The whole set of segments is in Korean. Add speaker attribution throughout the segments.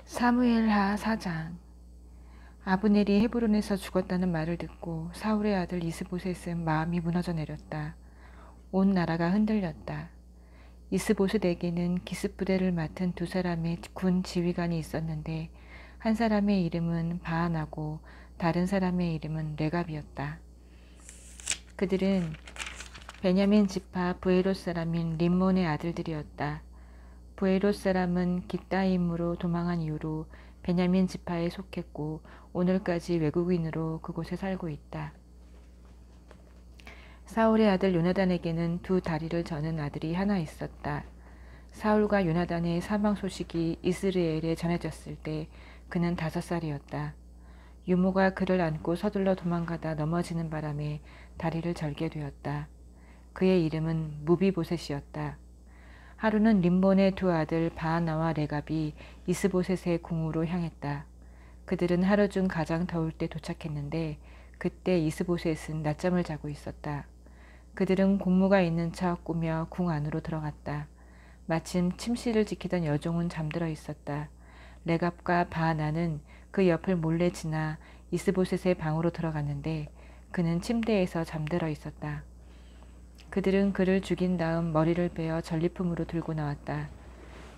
Speaker 1: 사무엘하 4장. 아브넬이 헤브론에서 죽었다는 말을 듣고 사울의 아들 이스보셋은 마음이 무너져 내렸다. 온 나라가 흔들렸다. 이스보셋에게는 기습부대를 맡은 두 사람의 군 지휘관이 있었는데 한 사람의 이름은 바하나고 다른 사람의 이름은 레갑이었다. 그들은 베냐민 지파 브에롯 사람인 림몬의 아들들이었다. 브에롯 사람은 깃다임으로 도망한 이후로 베냐민 지파에 속했고 오늘까지 외국인으로 그곳에 살고 있다. 사울의 아들 요나단에게는 두 다리를 저는 아들이 하나 있었다. 사울과 요나단의 사망 소식이 이스라엘에 전해졌을 때 그는 5살이었다. 유모가 그를 안고 서둘러 도망가다 넘어지는 바람에 다리를 절게 되었다. 그의 이름은 무비보셋이었다. 하루는 림몬의 두 아들 바하나와 레갑이 이스보셋의 궁으로 향했다. 그들은 하루 중 가장 더울 때 도착했는데 그때 이스보셋은 낮잠을 자고 있었다. 그들은 공무가 있는 척 꾸며 궁 안으로 들어갔다. 마침 침실을 지키던 여종은 잠들어 있었다. 레갑과 바하나는 그 옆을 몰래 지나 이스보셋의 방으로 들어갔는데 그는 침대에서 잠들어 있었다. 그들은 그를 죽인 다음 머리를 베어 전리품으로 들고 나왔다.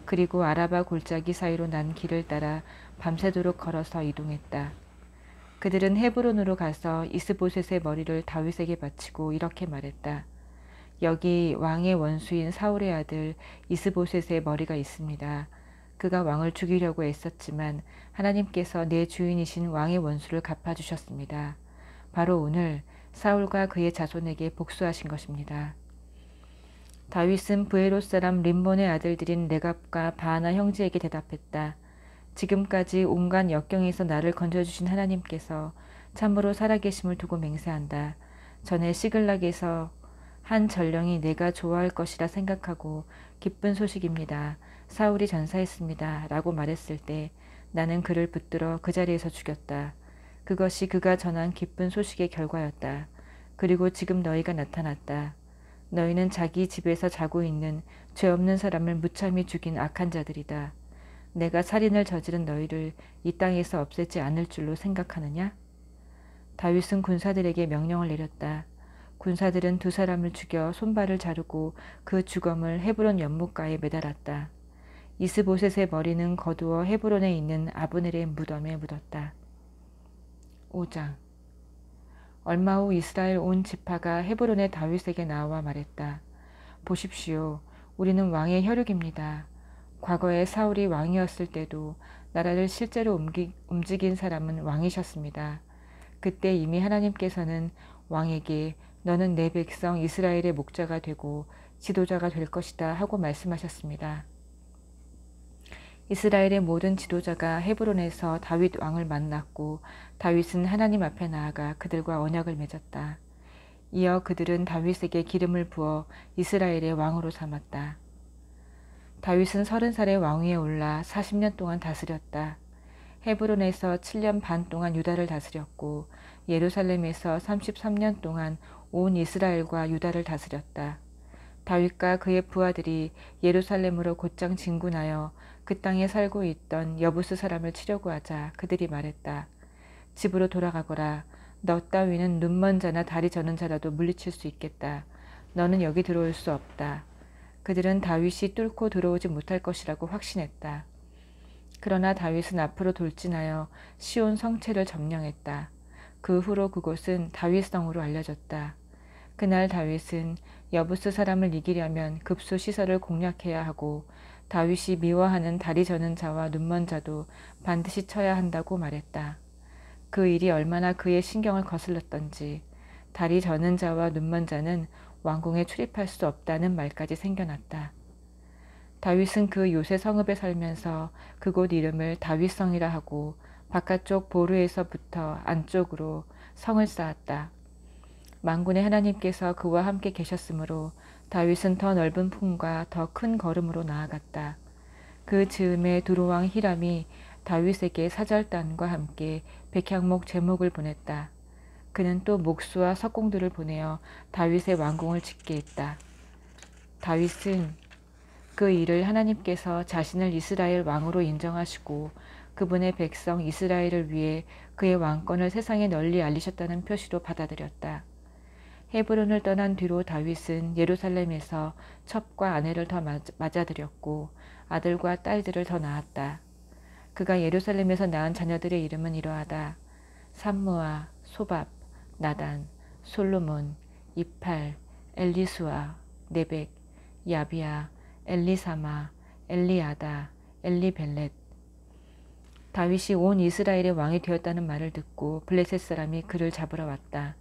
Speaker 1: 그리고 아라바 골짜기 사이로 난 길을 따라 밤새도록 걸어서 이동했다. 그들은 헤브론으로 가서 이스보셋의 머리를 다윗에게 바치고 이렇게 말했다. 여기 왕의 원수인 사울의 아들 이스보셋의 머리가 있습니다. 그가 왕을 죽이려고 애썼지만 하나님께서 내 주인이신 왕의 원수를 갚아주셨습니다. 바로 오늘 사울과 그의 자손에게 복수하신 것입니다. 다윗은 브에롯 사람 림몬의 아들들인 레갑과 바하나 형제에게 대답했다. 지금까지 온갖 역경에서 나를 건져주신 하나님께서 참으로 살아계심을 두고 맹세한다. 전에 시글락에서 한 전령이 내가 좋아할 것이라 생각하고 기쁜 소식입니다. 사울이 전사했습니다. 라고 말했을 때 나는 그를 붙들어 그 자리에서 죽였다. 그것이 그가 전한 기쁜 소식의 결과였다. 그리고 지금 너희가 나타났다. 너희는 자기 집에서 자고 있는 죄 없는 사람을 무참히 죽인 악한 자들이다. 내가 살인을 저지른 너희를 이 땅에서 없애지 않을 줄로 생각하느냐? 다윗은 군사들에게 명령을 내렸다. 군사들은 두 사람을 죽여 손발을 자르고 그 주검을 헤브론 연못가에 매달았다. 이스보셋의 머리는 거두어 헤브론에 있는 아브넬의 무덤에 묻었다. 5장. 얼마 후 이스라엘 온 지파가 헤브론의 다윗에게 나와 말했다. 보십시오. 우리는 왕의 혈육입니다. 과거에 사울이 왕이었을 때도 나라를 실제로 움직인 사람은 왕이셨습니다. 그때 이미 하나님께서는 왕에게 너는 내 백성 이스라엘의 목자가 되고 지도자가 될 것이다 하고 말씀하셨습니다. 이스라엘의 모든 지도자가 헤브론에서 다윗 왕을 만났고 다윗은 하나님 앞에 나아가 그들과 언약을 맺었다. 이어 그들은 다윗에게 기름을 부어 이스라엘의 왕으로 삼았다. 다윗은 30살에 왕위에 올라 40년 동안 다스렸다. 헤브론에서 7년 반 동안 유다를 다스렸고 예루살렘에서 33년 동안 온 이스라엘과 유다를 다스렸다. 다윗과 그의 부하들이 예루살렘으로 곧장 진군하여 그 땅에 살고 있던 여부스 사람을 치려고 하자 그들이 말했다. 집으로 돌아가거라. 너 따위는 눈먼 자나 다리 저는 자라도 물리칠 수 있겠다. 너는 여기 들어올 수 없다. 그들은 다윗이 뚫고 들어오지 못할 것이라고 확신했다. 그러나 다윗은 앞으로 돌진하여 시온 성체를 점령했다. 그 후로 그곳은 다윗성으로 알려졌다. 그날 다윗은 여부스 사람을 이기려면 급수 시설을 공략해야 하고 다윗이 미워하는 다리 저는 자와 눈먼 자도 반드시 쳐야 한다고 말했다. 그 일이 얼마나 그의 신경을 거슬렀던지 다리 저는 자와 눈먼 자는 왕궁에 출입할 수 없다는 말까지 생겨났다. 다윗은 그 요새 성읍에 살면서 그곳 이름을 다윗성이라 하고 바깥쪽 보르에서부터 안쪽으로 성을 쌓았다. 만군의 하나님께서 그와 함께 계셨으므로 다윗은 더 넓은 품과 더 큰 걸음으로 나아갔다. 그 즈음에 두로왕 히람이 다윗에게 사절단과 함께 백향목 제목을 보냈다. 그는 또 목수와 석공들을 보내어 다윗의 왕궁을 짓게 했다. 다윗은 그 일을 하나님께서 자신을 이스라엘 왕으로 인정하시고 그분의 백성 이스라엘을 위해 그의 왕권을 세상에 널리 알리셨다는 표시로 받아들였다. 헤브론을 떠난 뒤로 다윗은 예루살렘에서 첩과 아내를 더 맞아들였고 아들과 딸들을 더 낳았다. 그가 예루살렘에서 낳은 자녀들의 이름은 이러하다. 삼무아, 소밥, 나단, 솔로몬, 이팔, 엘리수아, 네벡, 야비아, 엘리사마, 엘리아다, 엘리벨렛. 다윗이 온 이스라엘의 왕이 되었다는 말을 듣고 블레셋 사람이 그를 잡으러 왔다.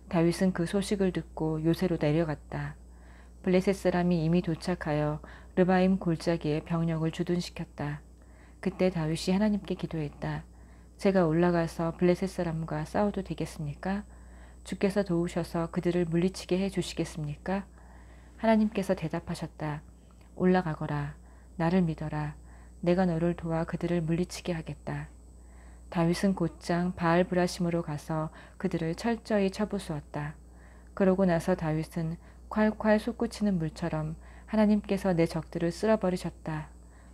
Speaker 1: 다윗은 그 소식을 듣고 요새로 내려갔다. 블레셋 사람이 이미 도착하여 르바임 골짜기에 병력을 주둔시켰다. 그때 다윗이 하나님께 기도했다. 제가 올라가서 블레셋 사람과 싸워도 되겠습니까? 주께서 도우셔서 그들을 물리치게 해 주시겠습니까? 하나님께서 대답하셨다. 올라가거라. 나를 믿어라. 내가 너를 도와 그들을 물리치게 하겠다. 다윗은 곧장 바알브라심으로 가서 그들을 철저히 쳐부수었다. 그러고 나서 다윗은 콸콸 솟구치는 물처럼 하나님께서 내 적들을 쓸어버리셨다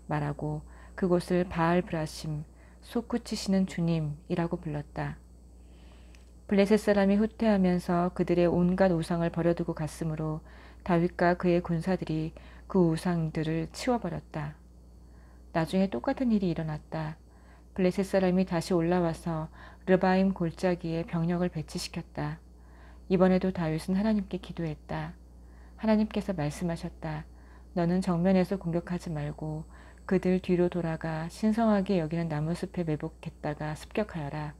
Speaker 1: 말하고 그곳을 바알브라심, 솟구치시는 주님이라고 불렀다. 블레셋 사람이 후퇴하면서 그들의 온갖 우상을 버려두고 갔으므로 다윗과 그의 군사들이 그 우상들을 치워버렸다. 나중에 똑같은 일이 일어났다. 블레셋 사람이 다시 올라와서 르바임 골짜기에 병력을 배치시켰다. 이번에도 다윗은 하나님께 기도했다. 하나님께서 말씀하셨다. 너는 정면에서 공격하지 말고 그들 뒤로 돌아가 신성하게 여기는 나무숲에 매복했다가 습격하여라.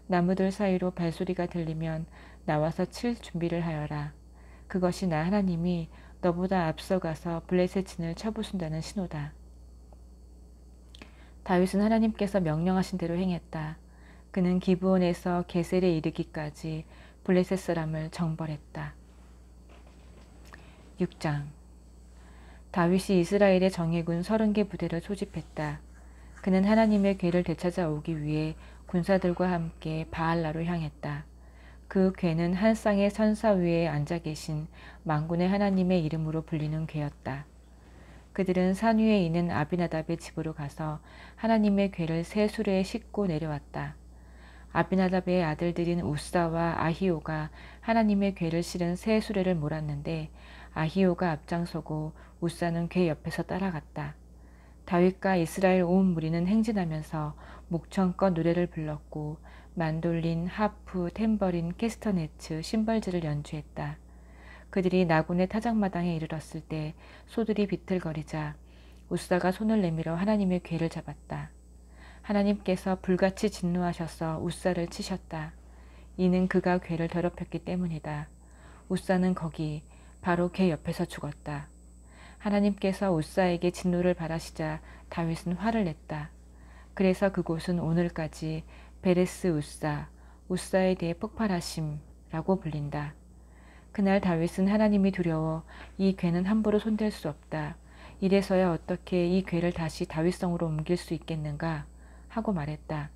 Speaker 1: 나무들 사이로 발소리가 들리면 나와서 칠 준비를 하여라. 그것이 나 하나님이 너보다 앞서가서 블레셋 진을 쳐부순다는 신호다. 다윗은 하나님께서 명령하신 대로 행했다. 그는 기브온에서 게셀에 이르기까지 블레셋 사람을 정벌했다. 6장. 다윗이 이스라엘의 정예군 30개 부대를 소집했다. 그는 하나님의 궤를 되찾아오기 위해 군사들과 함께 바알라로 향했다. 그 궤는 한 쌍의 선사 위에 앉아 계신 만군의 하나님의 이름으로 불리는 궤였다. 그들은 산 위에 있는 아비나답의 집으로 가서 하나님의 궤를 새 수레에 싣고 내려왔다. 아비나답의 아들들인 우사와 아히오가 하나님의 궤를 실은 새 수레를 몰았는데 아히오가 앞장서고 우사는 궤 옆에서 따라갔다. 다윗과 이스라엘 온 무리는 행진하면서 목청껏 노래를 불렀고 만돌린, 하프, 탬버린, 캐스터네츠, 심벌즈를 연주했다. 그들이 나군의 타작마당에 이르렀을 때 소들이 비틀거리자 우사가 손을 내밀어 하나님의 궤를 잡았다. 하나님께서 불같이 진노하셔서 우사를 치셨다. 이는 그가 궤를 더럽혔기 때문이다. 우사는 거기 바로 궤 옆에서 죽었다. 하나님께서 우사에게 진노를 바라시자 다윗은 화를 냈다. 그래서 그곳은 오늘까지 베레스 우사, 우사에 대해 폭발하심라고 불린다. 그날 다윗은 하나님이 두려워 이 궤는 함부로 손댈 수 없다. 이래서야 어떻게 이 궤를 다시 다윗성으로 옮길 수 있겠는가 하고 말했다.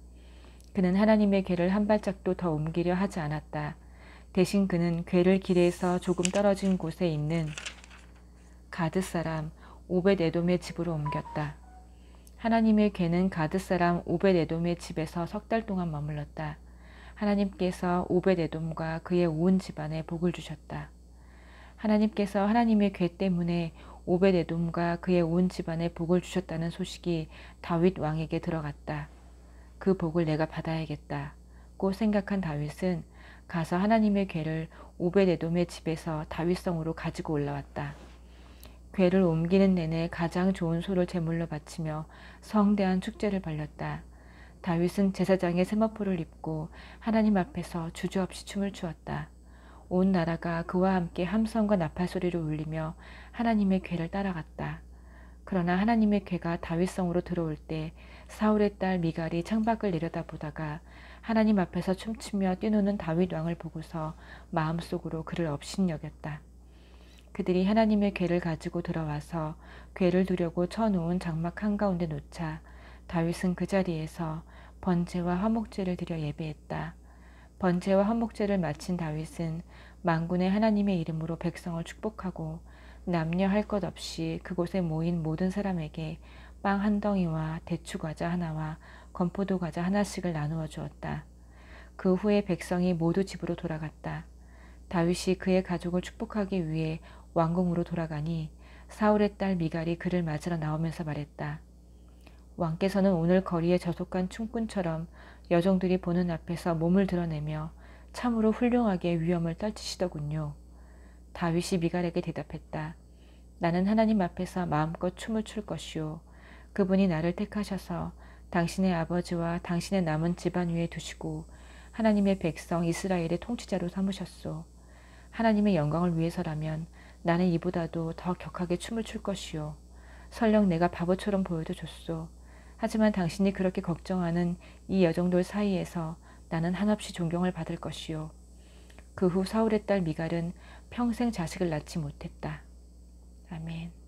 Speaker 1: 그는 하나님의 궤를 한 발짝도 더 옮기려 하지 않았다. 대신 그는 궤를 길에서 조금 떨어진 곳에 있는 가드 사람 오벳에돔의 집으로 옮겼다. 하나님의 궤는 가드 사람 오벳에돔의 집에서 3달 동안 머물렀다. 하나님께서 오벳에돔과 그의 온 집안에 복을 주셨다. 하나님께서 하나님의 궤 때문에 오벳에돔과 그의 온 집안에 복을 주셨다는 소식이 다윗 왕에게 들어갔다. 그 복을 내가 받아야겠다고 생각한 다윗은 가서 하나님의 궤를 오벳에돔의 집에서 다윗성으로 가지고 올라왔다. 궤를 옮기는 내내 가장 좋은 소를 제물로 바치며 성대한 축제를 벌였다. 다윗은 제사장의 세마포를 입고 하나님 앞에서 주저없이 춤을 추었다. 온 나라가 그와 함께 함성과 나팔 소리를 울리며 하나님의 궤를 따라갔다. 그러나 하나님의 궤가 다윗성으로 들어올 때 사울의 딸 미갈이 창밖을 내려다보다가 하나님 앞에서 춤추며 뛰노는 다윗 왕을 보고서 마음속으로 그를 업신여겼다. 그들이 하나님의 궤를 가지고 들어와서 궤를 두려고 쳐놓은 장막 한가운데 놓자 다윗은 그 자리에서 번제와 화목제를 드려 예배했다. 번제와 화목제를 마친 다윗은 만군의 하나님의 이름으로 백성을 축복하고 남녀 할 것 없이 그곳에 모인 모든 사람에게 빵 한 덩이와 대추과자 하나와 건포도 과자 하나씩을 나누어 주었다. 그 후에 백성이 모두 집으로 돌아갔다. 다윗이 그의 가족을 축복하기 위해 왕궁으로 돌아가니 사울의 딸 미갈이 그를 맞으러 나오면서 말했다. 왕께서는 오늘 거리에 저속한 춤꾼처럼 여종들이 보는 앞에서 몸을 드러내며 참으로 훌륭하게 위엄을 떨치시더군요. 다윗이 미갈에게 대답했다. 나는 하나님 앞에서 마음껏 춤을 출 것이요. 그분이 나를 택하셔서 당신의 아버지와 당신의 남은 집안 위에 두시고 하나님의 백성 이스라엘의 통치자로 삼으셨소. 하나님의 영광을 위해서라면 나는 이보다도 더 격하게 춤을 출 것이요. 설령 내가 바보처럼 보여도 좋소. 하지만 당신이 그렇게 걱정하는 이 여종들 사이에서 나는 한없이 존경을 받을 것이요. 그 후 사울의 딸 미갈은 평생 자식을 낳지 못했다. 아멘.